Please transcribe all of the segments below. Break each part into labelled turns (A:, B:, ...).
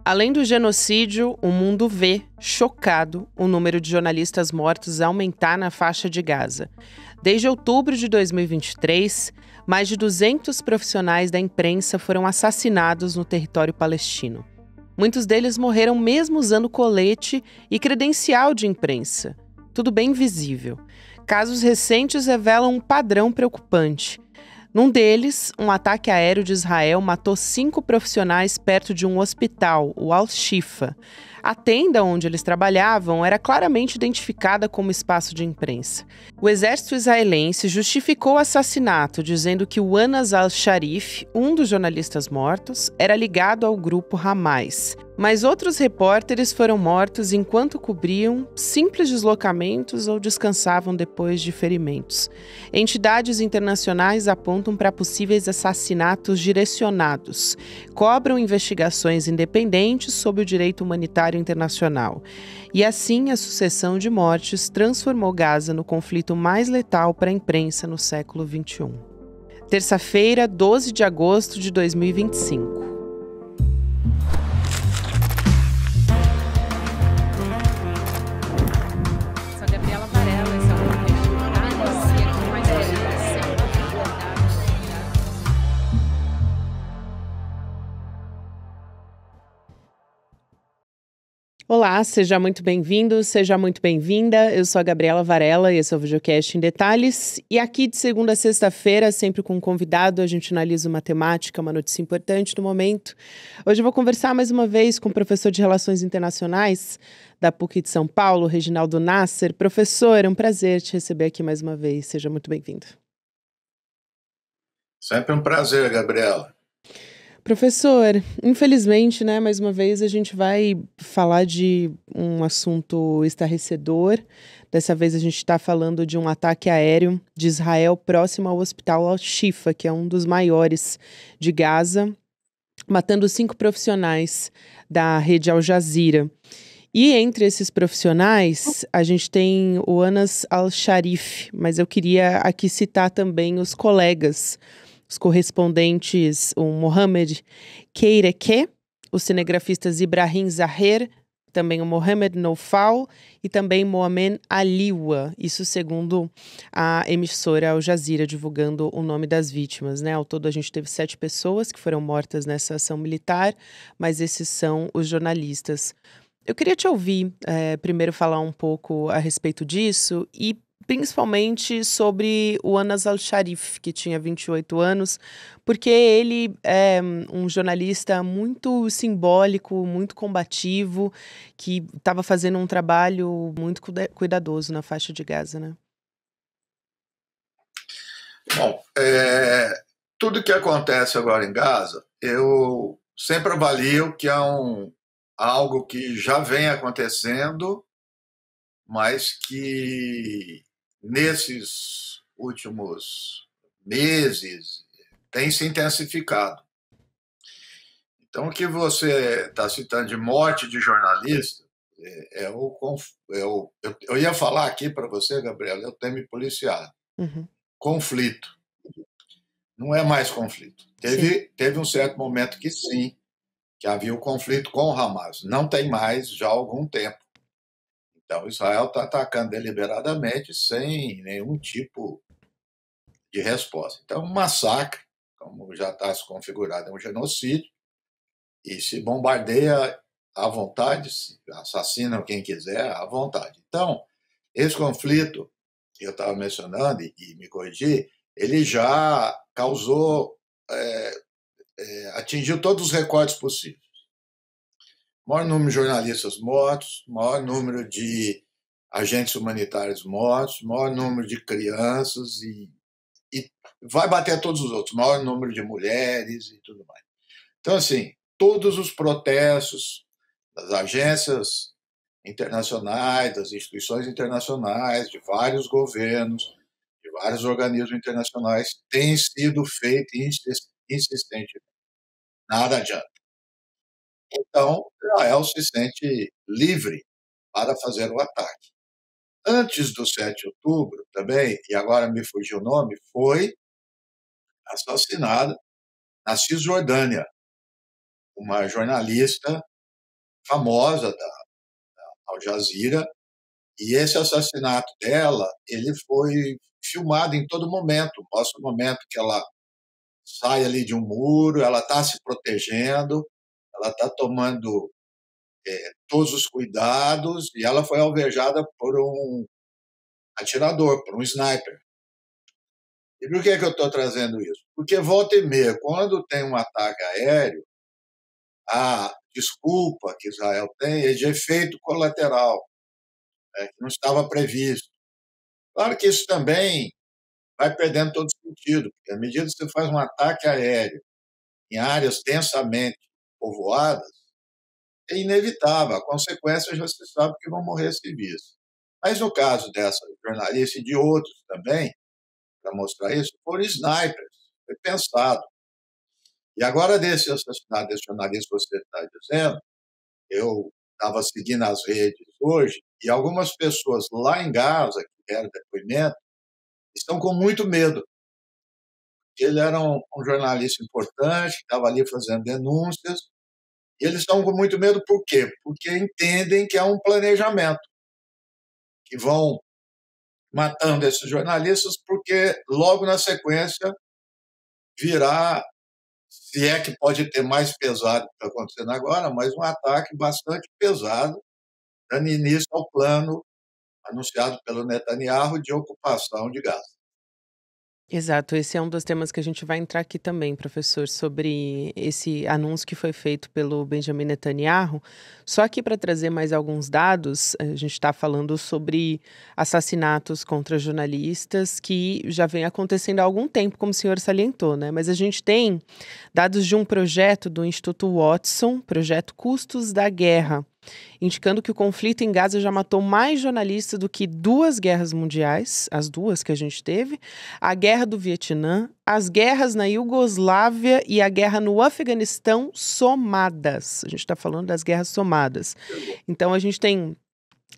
A: Além do genocídio, o mundo vê, chocado, o número de jornalistas mortos aumentar na faixa de Gaza. Desde outubro de 2023, mais de 200 profissionais da imprensa foram assassinados no território palestino. Muitos deles morreram mesmo usando colete e credencial de imprensa. Tudo bem visível. Casos recentes revelam um padrão preocupante. Num deles, um ataque aéreo de Israel matou 5 profissionais perto de um hospital, o Al-Shifa. A tenda onde eles trabalhavam era claramente identificada como espaço de imprensa. O exército israelense justificou o assassinato, dizendo que o Anas al-Sharif, um dos jornalistas mortos, era ligado ao grupo Hamas. Mas outros repórteres foram mortos enquanto cobriam simples deslocamentos ou descansavam depois de ferimentos. Entidades internacionais apontam para possíveis assassinatos direcionados, cobram investigações independentes sobre o direito humanitário internacional. E assim, a sucessão de mortes transformou Gaza no conflito mais letal para a imprensa no século XXI. Terça-feira, 12 de agosto de 2025. Olá, seja muito bem-vindo, seja muito bem-vinda. Eu sou a Gabriela Varela e esse é o Videocast em Detalhes. E aqui de segunda a sexta-feira, sempre com um convidado, a gente analisa uma temática, uma notícia importante do momento. Hoje eu vou conversar mais uma vez com o professor de Relações Internacionais da PUC de São Paulo, Reginaldo Nasser. Professor, é um prazer te receber aqui mais uma vez. Seja muito bem-vindo.
B: Sempre um prazer, Gabriela.
A: Professor, infelizmente, mais uma vez a gente vai falar de um assunto estarrecedor. Dessa vez a gente está falando de um ataque aéreo de Israel próximo ao hospital Al-Shifa, que é um dos maiores de Gaza, matando 5 profissionais da rede Al Jazeera. E entre esses profissionais, a gente tem o Anas al-Sharif, mas eu queria aqui citar também os colegas, os correspondentes, o Mohamed Keireke, os cinegrafistas Ibrahim Zaher, também o Mohamed Noufal e também Mohamed Aliwa, isso segundo a emissora Al Jazeera, divulgando o nome das vítimas, né? Ao todo a gente teve 7 pessoas que foram mortas nessa ação militar, mas esses são os jornalistas. Eu queria te ouvir, primeiro falar um pouco a respeito disso e principalmente sobre o Anas al-Sharif, que tinha 28 anos, porque ele é um jornalista muito simbólico, muito combativo, que estava fazendo um trabalho muito cuidadoso na faixa de Gaza, né?
B: Bom, tudo que acontece agora em Gaza, eu sempre avalio que é algo que já vem acontecendo, mas que nesses últimos meses tem se intensificado. Então, o que você está citando de morte de jornalista, eu ia falar aqui para você, Gabriela, eu tenho me policiado.
A: Uhum.
B: Conflito. Não é mais conflito. Teve um certo momento que sim, que havia o conflito com o Hamas. Não tem mais já há algum tempo. Então, Israel está atacando deliberadamente sem nenhum tipo de resposta. Então, um massacre, como já está se configurado, é um genocídio, e se bombardeia à vontade, se assassinam quem quiser à vontade. Então, esse conflito, que eu estava mencionando, e me corrigi, ele já causou, atingiu todos os recordes possíveis. Maior número de jornalistas mortos, maior número de agentes humanitários mortos, maior número de crianças e vai bater todos os outros, maior número de mulheres e tudo mais. Então, assim, todos os protestos das agências internacionais, das instituições internacionais, de vários governos, de vários organismos internacionais, têm sido feitos insistentemente. Nada adianta. Então, Israel se sente livre para fazer o ataque. Antes do 7 de outubro, também, e agora me fugiu o nome, foi assassinada na Cisjordânia uma jornalista famosa da Al Jazeera, e esse assassinato dela, ele foi filmado em todo momento, mostra o momento que ela sai ali de um muro, ela está se protegendo, ela está tomando todos os cuidados, e ela foi alvejada por um atirador, por um sniper. E por que eu estou trazendo isso? Porque volta e meia, quando tem um ataque aéreo, a desculpa que Israel tem é de efeito colateral, que não estava previsto. Claro que isso também vai perdendo todo sentido, porque à medida que você faz um ataque aéreo em áreas densamente povoadas, é inevitável, a consequência já se sabe que vão morrer civis. Mas no caso dessa jornalista e de outros também, para mostrar isso, foram snipers, foi pensado. E agora, desse assassinato desse jornalista que você está dizendo, eu estava seguindo as redes hoje, e algumas pessoas lá em Gaza, que deram depoimento, estão com muito medo. Ele era um jornalista importante, que estava ali fazendo denúncias, e eles estão com muito medo por quê? Porque entendem que é um planejamento, que vão matando esses jornalistas, porque logo na sequência virá, se é que pode ter mais pesado que está acontecendo agora, mas um ataque bastante pesado, dando início ao plano anunciado pelo Netanyahu de ocupação de Gaza.
A: Exato, esse é um dos temas que a gente vai entrar aqui também, professor, sobre esse anúncio que foi feito pelo Benjamin Netanyahu. Só aqui para trazer mais alguns dados, a gente está falando sobre assassinatos contra jornalistas que já vem acontecendo há algum tempo, como o senhor salientou, né? Mas a gente tem dados de um projeto do Instituto Watson, projeto Custos da Guerra, indicando que o conflito em Gaza já matou mais jornalistas do que 2 guerras mundiais, as 2 que a gente teve, a guerra do Vietnã, as guerras na Iugoslávia e a guerra no Afeganistão somadas. A gente está falando das guerras somadas. Então a gente tem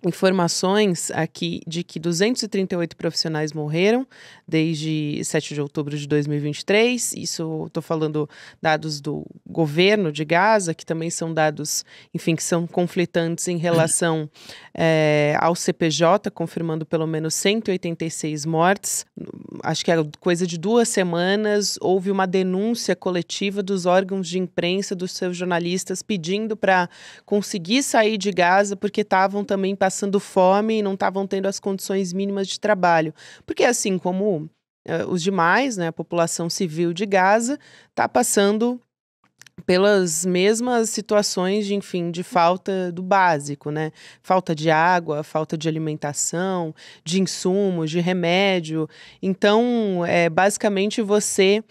A: informações aqui de que 238 profissionais morreram desde 7 de outubro de 2023. Isso, estou falando dados do governo de Gaza, que também são dados, enfim, que são conflitantes em relação ao CPJ, confirmando pelo menos 186 mortes. Acho que é coisa de 2 semanas, houve uma denúncia coletiva dos órgãos de imprensa, dos seus jornalistas, pedindo para conseguir sair de Gaza, porque estavam também passando fome e não estavam tendo as condições mínimas de trabalho. Porque assim como os demais, né, a população civil de Gaza está passando pelas mesmas situações de, enfim, de falta do básico, né? Falta de água, falta de alimentação, de insumos, de remédio. Então, basicamente você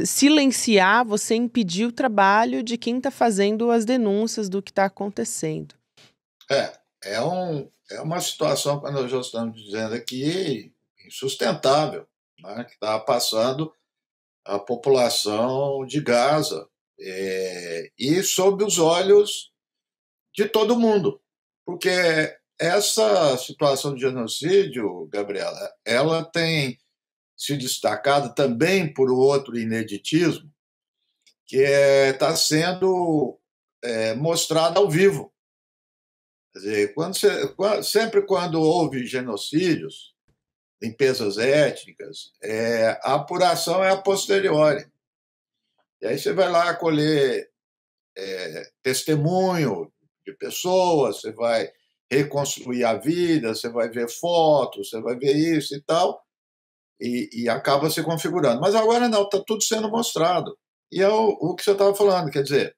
A: silenciar, você impedir o trabalho de quem está fazendo as denúncias do que está acontecendo.
B: É uma situação, quando nós já estamos dizendo aqui, insustentável, né, que está passando a população de Gaza, e sob os olhos de todo mundo. Porque essa situação de genocídio, Gabriela, ela tem se destacado também por outro ineditismo, que está sendo mostrado ao vivo. Quer dizer, sempre quando houve genocídios, limpezas étnicas, a apuração é a posteriori. E aí você vai lá colher testemunho de pessoas, você vai reconstruir a vida, você vai ver fotos, você vai ver isso e tal, e acaba se configurando. Mas agora não, está tudo sendo mostrado. E é o que você estava falando, quer dizer,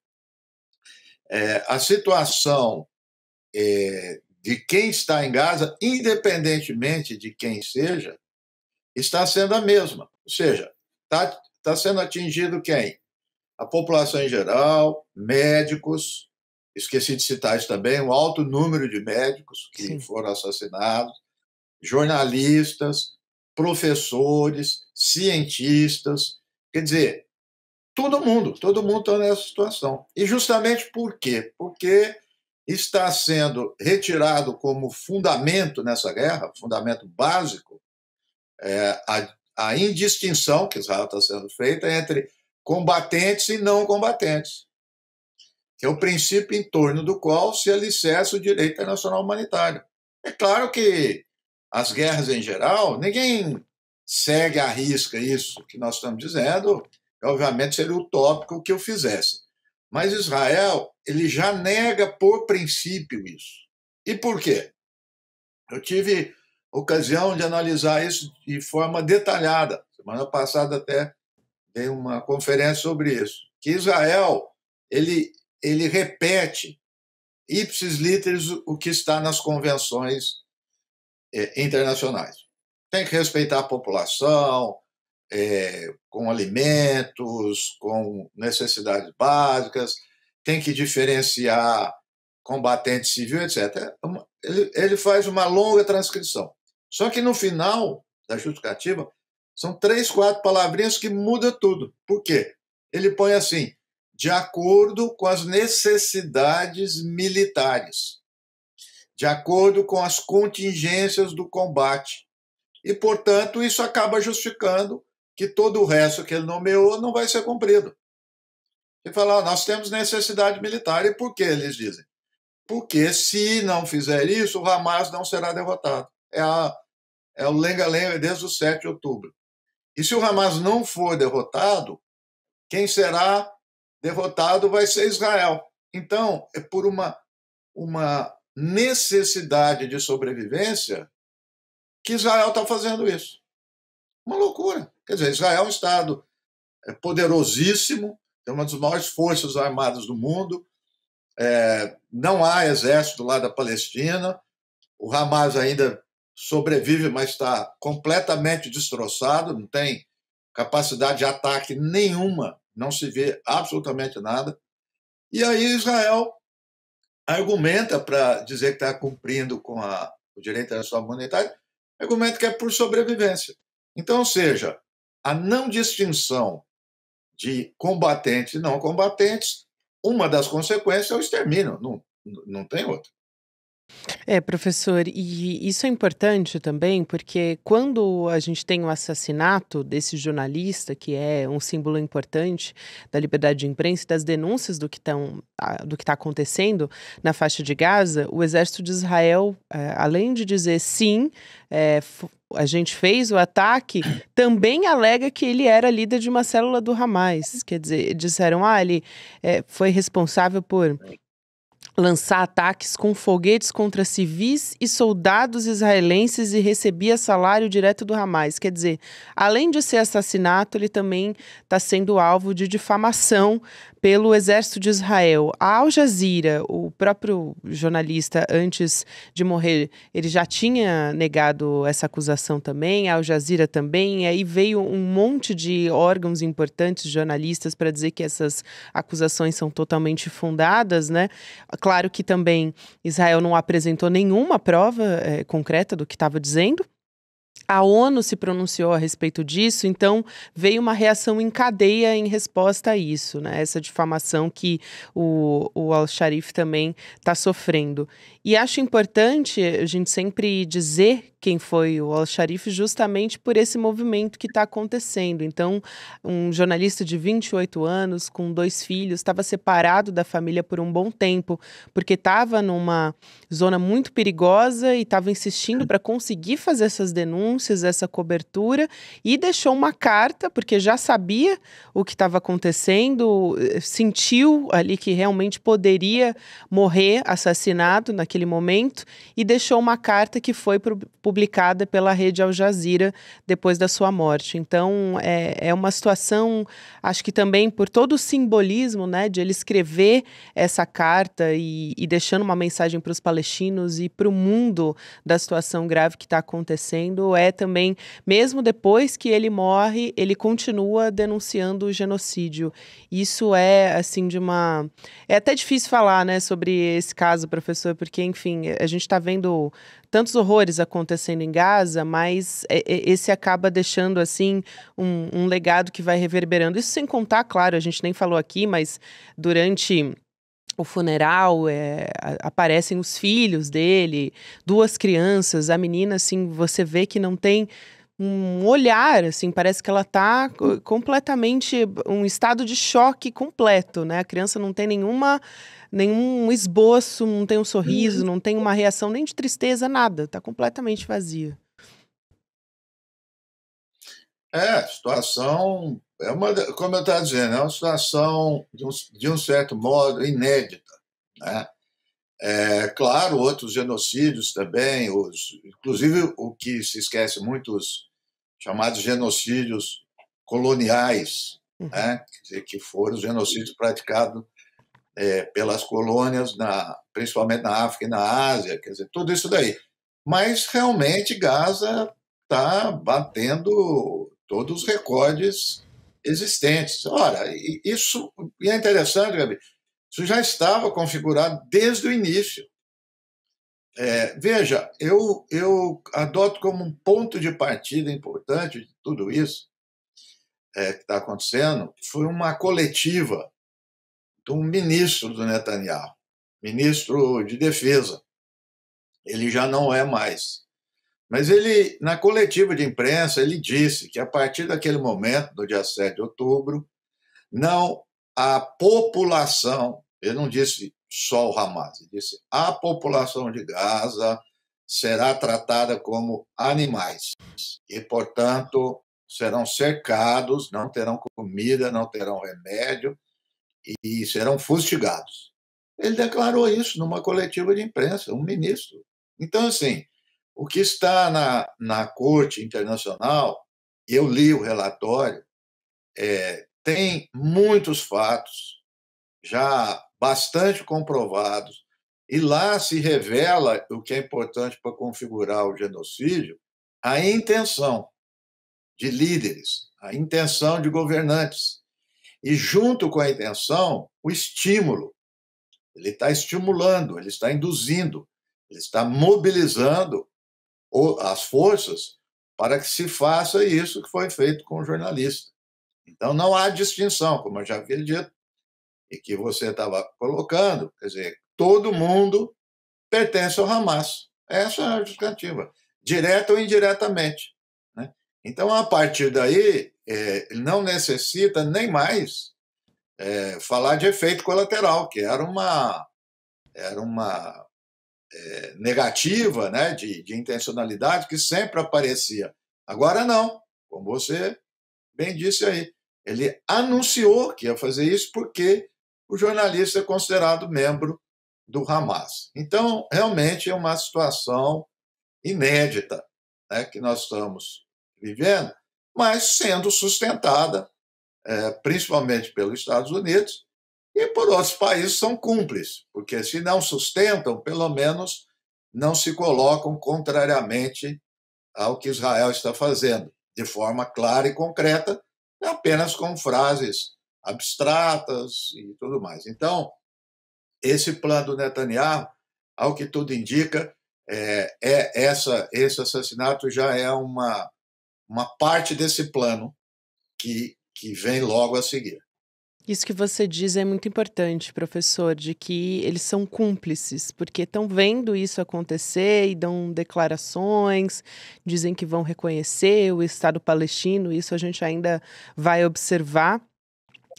B: a situação de quem está em Gaza, independentemente de quem seja, está sendo a mesma. Ou seja, está sendo atingido quem? A população em geral, médicos, esqueci de citar isso também, um alto número de médicos que
A: Sim.
B: foram assassinados, jornalistas, professores, cientistas, quer dizer, todo mundo está nessa situação. E justamente por quê? Porque está sendo retirado como fundamento nessa guerra, fundamento básico, a indistinção que Israel está sendo feita entre combatentes e não combatentes. que é o princípio em torno do qual se alicerça o direito internacional humanitário. É claro que as guerras em geral, ninguém segue à risca isso que nós estamos dizendo, obviamente seria utópico que eu fizesse. Mas Israel, ele já nega por princípio isso. E por quê? Eu tive ocasião de analisar isso de forma detalhada. Semana passada até dei uma conferência sobre isso. Que Israel, ele repete ipsis literis o que está nas convenções internacionais. Tem que respeitar a população, com alimentos, com necessidades básicas, tem que diferenciar combatente civil, etc. Ele faz uma longa transcrição. Só que no final da justificativa, são 3, 4 palavrinhas que muda tudo. Por quê? Ele põe assim, de acordo com as necessidades militares, de acordo com as contingências do combate. E, portanto, isso acaba justificando que todo o resto que ele nomeou não vai ser cumprido. Ele fala, nós temos necessidade militar. E por que eles dizem? Porque se não fizer isso, o Hamas não será derrotado. É o lenga-lenga desde o 7 de outubro. E se o Hamas não for derrotado, quem será derrotado vai ser Israel. Então, é por uma necessidade de sobrevivência que Israel está fazendo isso. Uma loucura. Quer dizer, Israel é um Estado poderosíssimo, tem uma das maiores forças armadas do mundo, não há exército lá da Palestina, o Hamas ainda sobrevive, mas está completamente destroçado, não tem capacidade de ataque nenhuma, não se vê absolutamente nada. E aí Israel argumenta para dizer que está cumprindo com o direito internacional humanitário, argumenta que é por sobrevivência. Então, ou seja, a não distinção de combatentes e não combatentes, uma das consequências é o extermínio, não tem outra.
A: Professor, e isso é importante também, porque quando a gente tem o assassinato desse jornalista, que é um símbolo importante da liberdade de imprensa e das denúncias do que está acontecendo na faixa de Gaza, o exército de Israel, além de dizer sim, a gente fez o ataque, também alega que ele era líder de uma célula do Hamas. Quer dizer, disseram, ele foi responsável por lançar ataques com foguetes contra civis e soldados israelenses e recebia salário direto do Hamas. Quer dizer, além de ser assassinato, ele também está sendo alvo de difamação pelo exército de Israel. A Al Jazeera, o próprio jornalista, antes de morrer, ele já tinha negado essa acusação também, a Al Jazeera também, e aí veio um monte de órgãos importantes, jornalistas, para dizer que essas acusações são totalmente fundadas, né? Claro que também Israel não apresentou nenhuma prova concreta do que estava dizendo. A ONU se pronunciou a respeito disso, então veio uma reação em cadeia em resposta a isso, né? Essa difamação que o Al-Sharif também está sofrendo. E acho importante a gente sempre dizer quem foi o Al-Sharif justamente por esse movimento que está acontecendo. Então, um jornalista de 28 anos, com 2 filhos, estava separado da família por um bom tempo, porque estava numa zona muito perigosa e estava insistindo para conseguir fazer essas denúncias, essa cobertura, e deixou uma carta, porque já sabia o que estava acontecendo, sentiu ali que realmente poderia morrer assassinado naquele momento, e deixou uma carta que foi publicada pela rede Al Jazeera depois da sua morte. Então, é uma situação, acho que também por todo o simbolismo, né, de ele escrever essa carta e deixando uma mensagem para os palestinos e para o mundo da situação grave que está acontecendo, também, mesmo depois que ele morre, ele continua denunciando o genocídio. Isso assim, é até difícil falar, né, sobre esse caso, professor, porque, enfim, a gente está vendo tantos horrores acontecendo em Gaza, mas esse acaba deixando, assim, um legado que vai reverberando. Isso sem contar, claro, a gente nem falou aqui, mas durante o funeral, aparecem os filhos dele, 2 crianças, a menina, assim, você vê que não tem um olhar, assim, parece que ela está completamente, um estado de choque completo, né? A criança não tem nenhum esboço, não tem um sorriso, não tem uma reação nem de tristeza, nada, está completamente vazia.
B: Situação, como eu estava dizendo, é uma situação, de um certo modo, inédita, né? Claro, outros genocídios também, inclusive o que se esquece muito, os chamados genocídios coloniais, né? Quer dizer, que foram os genocídios praticados pelas colônias, principalmente na África e na Ásia, quer dizer, tudo isso daí. Mas, realmente, Gaza está batendo todos os recordes existentes. Ora, isso é interessante, Gabi, isso já estava configurado desde o início. Veja, eu adoto como um ponto de partida importante de tudo isso que está acontecendo, foi uma coletiva de um ministro do Netanyahu, ministro de Defesa. Ele já não é mais. Mas ele, na coletiva de imprensa, ele disse que a partir daquele momento, no dia 7 de outubro, não a população, ele não disse só o Hamas, ele disse a população de Gaza será tratada como animais e, portanto, serão cercados, não terão comida, não terão remédio e serão fustigados. Ele declarou isso numa coletiva de imprensa, um ministro. Então, assim, o que está na Corte Internacional, eu li o relatório, tem muitos fatos já bastante comprovados, e lá se revela o que é importante para configurar o genocídio, a intenção de líderes, a intenção de governantes, e, junto com a intenção, o estímulo. Ele está estimulando, ele está induzindo, ele está mobilizando as forças para que se faça isso que foi feito com o jornalista. Então, não há distinção, como eu já havia dito, e que você estava colocando, quer dizer, todo mundo pertence ao Hamas. Essa é a justificativa, direta ou indiretamente, né? Então, a partir daí, não necessita nem mais falar de efeito colateral, que era uma negativa, né, de intencionalidade que sempre aparecia. Agora não, como você bem disse aí. Ele anunciou que ia fazer isso porque o jornalista é considerado membro do Hamas. Então, realmente é uma situação inédita, né, que nós estamos vivendo, mas sendo sustentada principalmente pelos Estados Unidos e por outros países que são cúmplices, porque se não sustentam, pelo menos não se colocam contrariamente ao que Israel está fazendo, de forma clara e concreta, apenas com frases abstratas e tudo mais. Então, esse plano do Netanyahu, ao que tudo indica, esse assassinato já é uma parte desse plano que vem logo a seguir.
A: Isso que você diz é muito importante, professor, de que eles são cúmplices, porque estão vendo isso acontecer e dão declarações, dizem que vão reconhecer o Estado palestino, isso a gente ainda vai observar.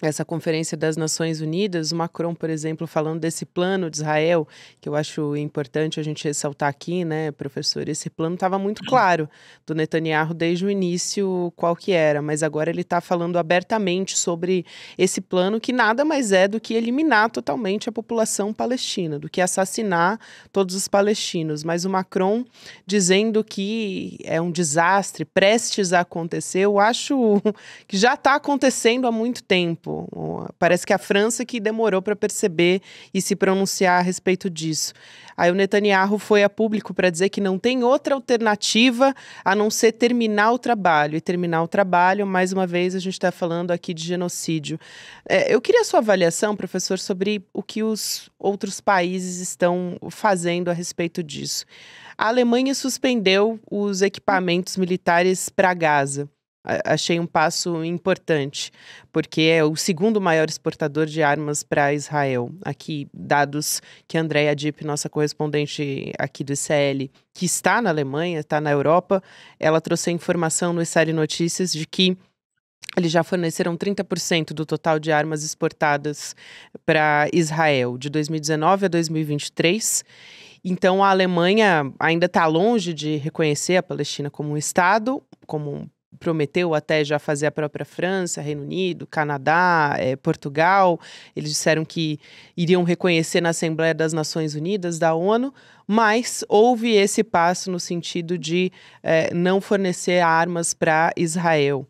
A: Essa conferência das Nações Unidas, o Macron, por exemplo, falando desse plano de Israel, que eu acho importante a gente ressaltar aqui, né, professor? Esse plano estava muito claro do Netanyahu desde o início qual que era, mas agora ele está falando abertamente sobre esse plano que nada mais é do que eliminar totalmente a população palestina, do que assassinar todos os palestinos. Mas o Macron dizendo que é um desastre prestes a acontecer, eu acho que já está acontecendo há muito tempo. Parece que a França que demorou para perceber e se pronunciar a respeito disso. Aí o Netanyahu foi a público para dizer que não tem outra alternativa a não ser terminar o trabalho. E terminar o trabalho, mais uma vez, a gente está falando aqui de genocídio. Eu queria a sua avaliação, professor, sobre o que os outros países estão fazendo a respeito disso. A Alemanha suspendeu os equipamentos militares para Gaza. achei um passo importante, porque é o segundo maior exportador de armas para Israel. Aqui, dados que a Andréa Dipp, nossa correspondente aqui do ICL, que está na Alemanha, está na Europa, ela trouxe a informação no ICL Notícias de que eles já forneceram 30% do total de armas exportadas para Israel, de 2019 a 2023. Então, a Alemanha ainda está longe de reconhecer a Palestina como um Estado, como prometeu até já fazer a própria França, Reino Unido, Canadá, Portugal. Eles disseram que iriam reconhecer na Assembleia das Nações Unidas, da ONU, mas houve esse passo no sentido de não fornecer armas para Israel.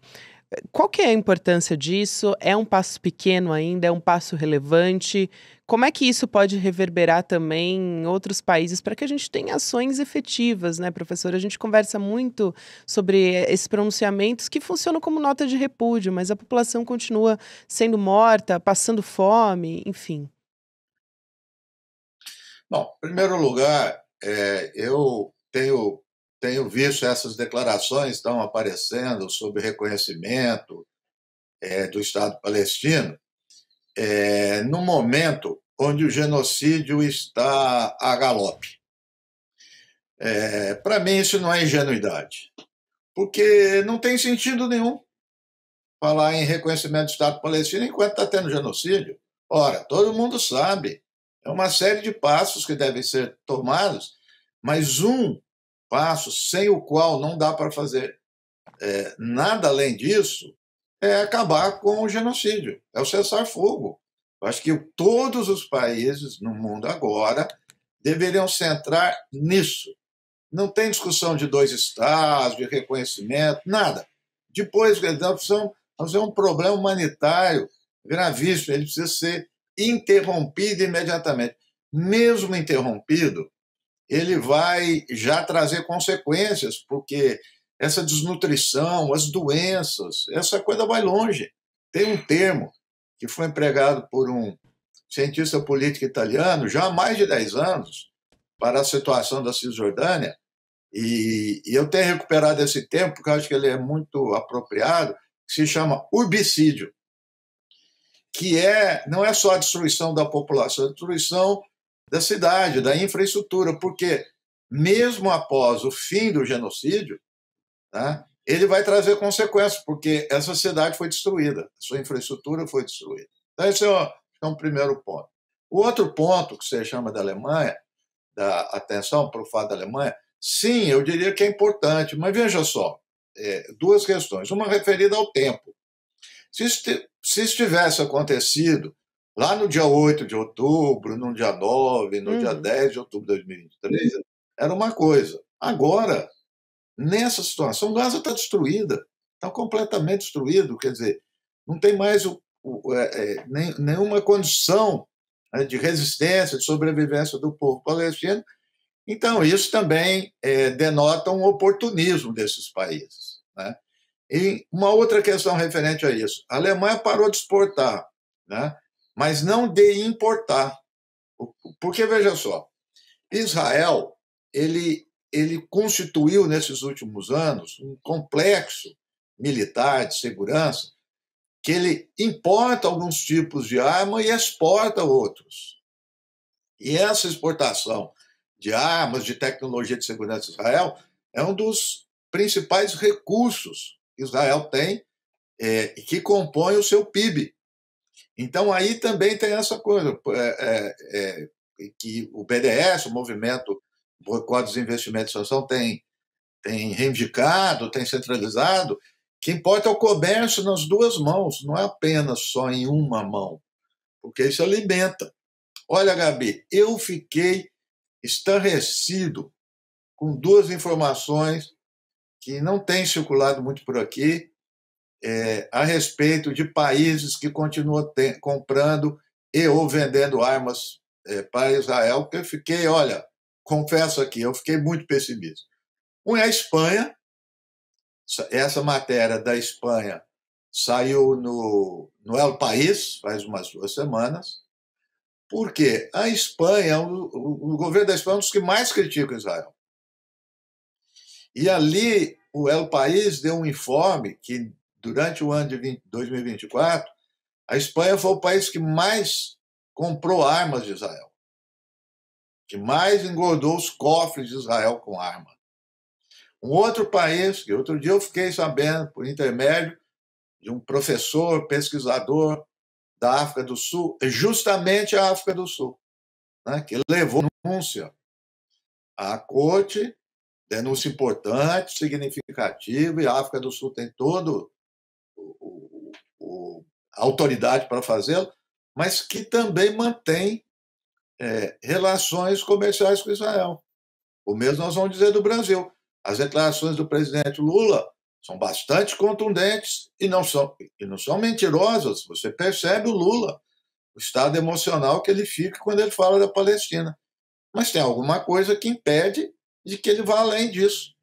A: Qual que é a importância disso? É um passo pequeno ainda? É um passo relevante? Como é que isso pode reverberar também em outros países para que a gente tenha ações efetivas, né, professora? A gente conversa muito sobre esses pronunciamentos que funcionam como nota de repúdio, mas a população continua sendo morta, passando fome, enfim.
B: Bom, em primeiro lugar, eu tenho visto essas declarações estão aparecendo sobre reconhecimento do Estado palestino, no momento onde o genocídio está a galope. Para mim, isso não é ingenuidade, porque não tem sentido nenhum falar em reconhecimento do Estado palestino enquanto está tendo genocídio. Ora, todo mundo sabe, é uma série de passos que devem ser tomados, mas um passo sem o qual não dá para fazer nada além disso é acabar com o genocídio, é o cessar-fogo. Eu acho que todos os países no mundo agora deveriam centrar nisso. Não tem discussão de dois estados, de reconhecimento, nada. Depois, nós temos um problema humanitário gravíssimo, ele precisa ser interrompido imediatamente. Mesmo interrompido, ele vai já trazer consequências, porque essa desnutrição, as doenças, essa coisa vai longe. Tem um termo que foi empregado por um cientista político italiano já há mais de 10 anos para a situação da Cisjordânia, e eu tenho recuperado esse termo porque eu acho que ele é muito apropriado, que se chama urbicídio, que não é só a destruição da população, a destruição da cidade, da infraestrutura, porque mesmo após o fim do genocídio, tá, ele vai trazer consequências, porque essa cidade foi destruída, a sua infraestrutura foi destruída. Então, esse é um primeiro ponto. O outro ponto que você chama da Alemanha, da atenção para o fato da Alemanha, sim, eu diria que é importante, mas veja só, duas questões. Uma referida ao tempo. Se isso tivesse acontecido lá no dia 8 de outubro, no dia 9, no dia 10 de outubro de 2023, era uma coisa. Agora, nessa situação, Gaza está destruída, está completamente destruído, quer dizer, não tem mais nenhuma condição, né, de resistência, de sobrevivência do povo palestino. Então, isso também denota um oportunismo desses países, né? E uma outra questão referente a isso: a Alemanha parou de exportar, né, mas não de importar. Porque, veja só, Israel ele constituiu, nesses últimos anos, um complexo militar de segurança que ele importa alguns tipos de arma e exporta outros. E essa exportação de armas, de tecnologia de segurança de Israel, é um dos principais recursos que Israel tem e que compõe o seu PIB. Então, aí também tem essa coisa, que o BDS, o Movimento Boicote dos Investimentos e Sanção, tem reivindicado, tem centralizado, que importa é o comércio nas duas mãos, não é apenas só em uma mão, porque isso alimenta. Olha, Gabi, eu fiquei estarrecido com duas informações que não têm circulado muito por aqui, a respeito de países que continuam comprando e ou vendendo armas para Israel, que eu fiquei, olha, confesso aqui, eu fiquei muito pessimista. Um é a Espanha. Essa matéria da Espanha saiu no El País, faz umas 2 semanas, porque a Espanha, o governo da Espanha é um dos que mais critica Israel. E ali o El País deu um informe que, durante o ano de 2024, a Espanha foi o país que mais comprou armas de Israel, que mais engordou os cofres de Israel com arma. Um outro país, que outro dia eu fiquei sabendo, por intermédio de um professor, pesquisador da África do Sul, é justamente a África do Sul, né, que levou denúncia à corte, denúncia importante, significativa, e a África do Sul tem todo a autoridade para fazê-lo, mas que também mantém relações comerciais com Israel. O mesmo nós vamos dizer do Brasil. As declarações do presidente Lula são bastante contundentes e não são mentirosas. Você percebe o Lula, o estado emocional que ele fica quando ele fala da Palestina. Mas tem alguma coisa que impede de que ele vá além disso.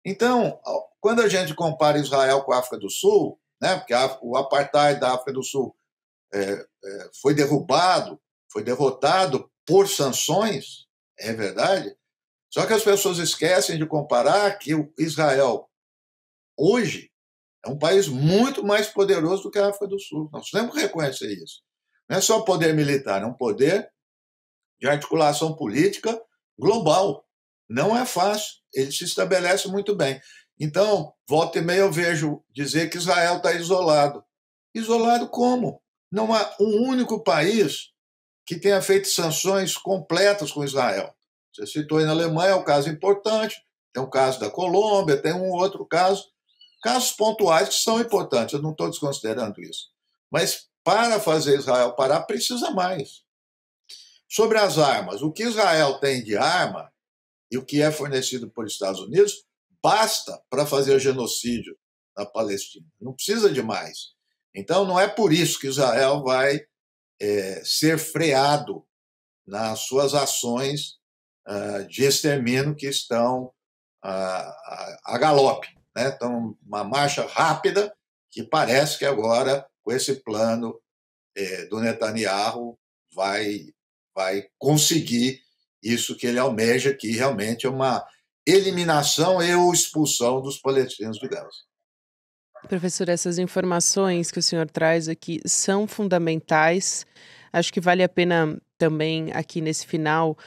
B: Então, quando a gente compara Israel com a África do Sul, né, porque o apartheid da África do Sul foi derrubado, foi derrotado por sanções, é verdade, só que as pessoas esquecem de comparar que o Israel, hoje, é um país muito mais poderoso do que a África do Sul. Nós temos que reconhecer isso. Não é só poder militar, é um poder de articulação política global. Não é fácil, ele se estabelece muito bem. Então, volta e meia eu vejo dizer que Israel está isolado. Isolado como? Não há um único país que tenha feito sanções completas com Israel. Você citou aí na Alemanha, é um caso importante, tem o caso da Colômbia, tem um outro caso, casos pontuais que são importantes, eu não estou desconsiderando isso. Mas para fazer Israel parar, precisa mais. Sobre as armas, o que Israel tem de arma e o que é fornecido pelos Estados Unidos basta para fazer genocídio na Palestina. Não precisa de mais. Então, não é por isso que Israel vai ser freado nas suas ações de extermínio que estão a galope, né? Então, uma marcha rápida que parece que agora, com esse plano do Netanyahu, vai conseguir isso que ele almeja, que realmente é uma eliminação e ou expulsão dos palestinos de Gaza.
A: Professor, essas informações que o senhor traz aqui são fundamentais. Acho que vale a pena também, aqui nesse final,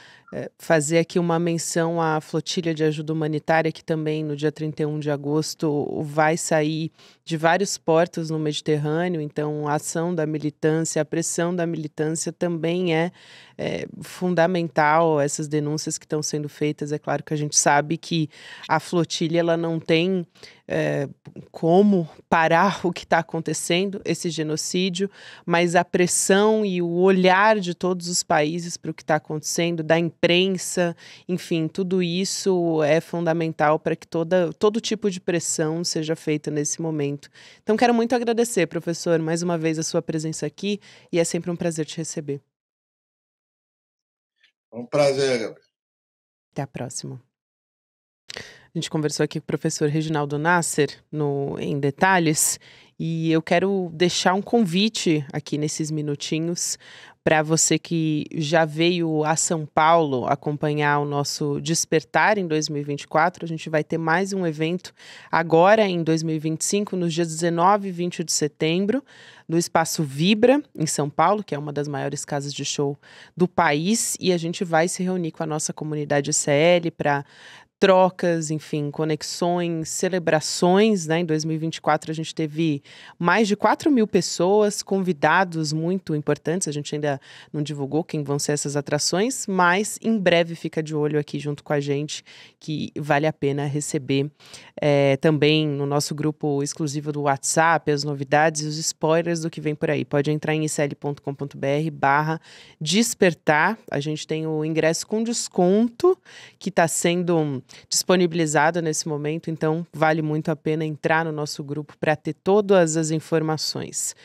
A: fazer aqui uma menção à flotilha de ajuda humanitária, que também no dia 31 de agosto vai sair de vários portos no Mediterrâneo. Então, a ação da militância, a pressão da militância também é fundamental. Essas denúncias que estão sendo feitas, é claro que a gente sabe que a flotilha ela não tem como parar o que está acontecendo, esse genocídio, mas a pressão e o olhar de todos os países para o que está acontecendo, da imprensa, enfim, tudo isso é fundamental para que todo tipo de pressão seja feita nesse momento. Então, quero muito agradecer, professor, mais uma vez a sua presença aqui, e é sempre um prazer te receber.
B: É um prazer, Gabriel.
A: Até a próxima. A gente conversou aqui com o professor Reginaldo Nasser em detalhes, e eu quero deixar um convite aqui nesses minutinhos para você que já veio a São Paulo acompanhar o nosso Despertar em 2024. A gente vai ter mais um evento agora em 2025, nos dias 19 e 20 de setembro, no Espaço Vibra, em São Paulo, que é uma das maiores casas de show do país, e a gente vai se reunir com a nossa comunidade ICL para trocas, enfim, conexões, celebrações, né? Em 2024 a gente teve mais de 4.000 pessoas, convidados muito importantes. A gente ainda não divulgou quem vão ser essas atrações, mas em breve fica de olho aqui junto com a gente, que vale a pena receber também no nosso grupo exclusivo do WhatsApp, as novidades e os spoilers do que vem por aí. Pode entrar em icl.com.br/despertar. A gente tem o ingresso com desconto que está sendo disponibilizado nesse momento, então vale muito a pena entrar no nosso grupo para ter todas as informações.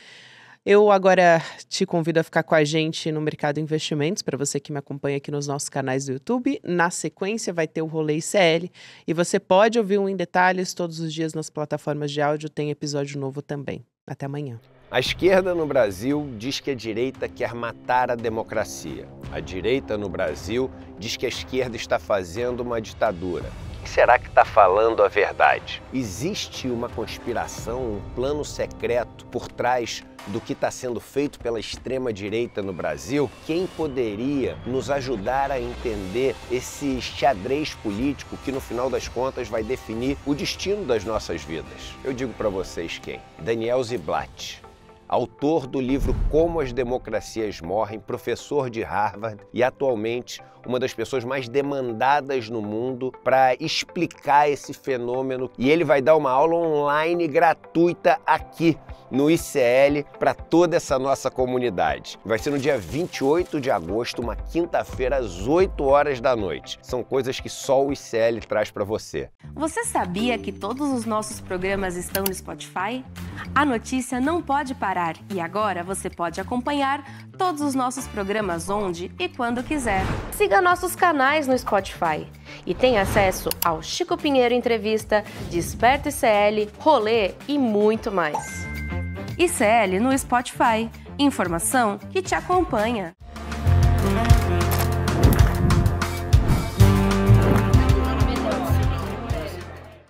A: Eu agora te convido a ficar com a gente no Mercado Investimentos, para você que me acompanha aqui nos nossos canais do YouTube. Na sequência vai ter o Rolê ICL e você pode ouvir um Em Detalhes todos os dias nas plataformas de áudio, tem episódio novo também. Até amanhã.
C: A esquerda no Brasil diz que a direita quer matar a democracia. A direita no Brasil diz que a esquerda está fazendo uma ditadura. O que será que está está falando a verdade. Existe uma conspiração, um plano secreto por trás do que está sendo feito pela extrema-direita no Brasil? Quem poderia nos ajudar a entender esse xadrez político que, no final das contas, vai definir o destino das nossas vidas? Eu digo para vocês quem? Daniel Ziblatt, autor do livro Como as Democracias Morrem, professor de Harvard e atualmente uma das pessoas mais demandadas no mundo para explicar esse fenômeno. E ele vai dar uma aula online gratuita aqui no ICL para toda essa nossa comunidade. Vai ser no dia 28 de agosto, uma quinta-feira, às 8 horas da noite. São coisas que só o ICL traz para você.
D: Você sabia que todos os nossos programas estão no Spotify? A notícia não pode parar e agora você pode acompanhar todos os nossos programas onde e quando quiser. Siga nossos canais no Spotify e tenha acesso ao Chico Pinheiro Entrevista, Desperta ICL, Rolê e muito mais. ICL no Spotify. Informação que te acompanha.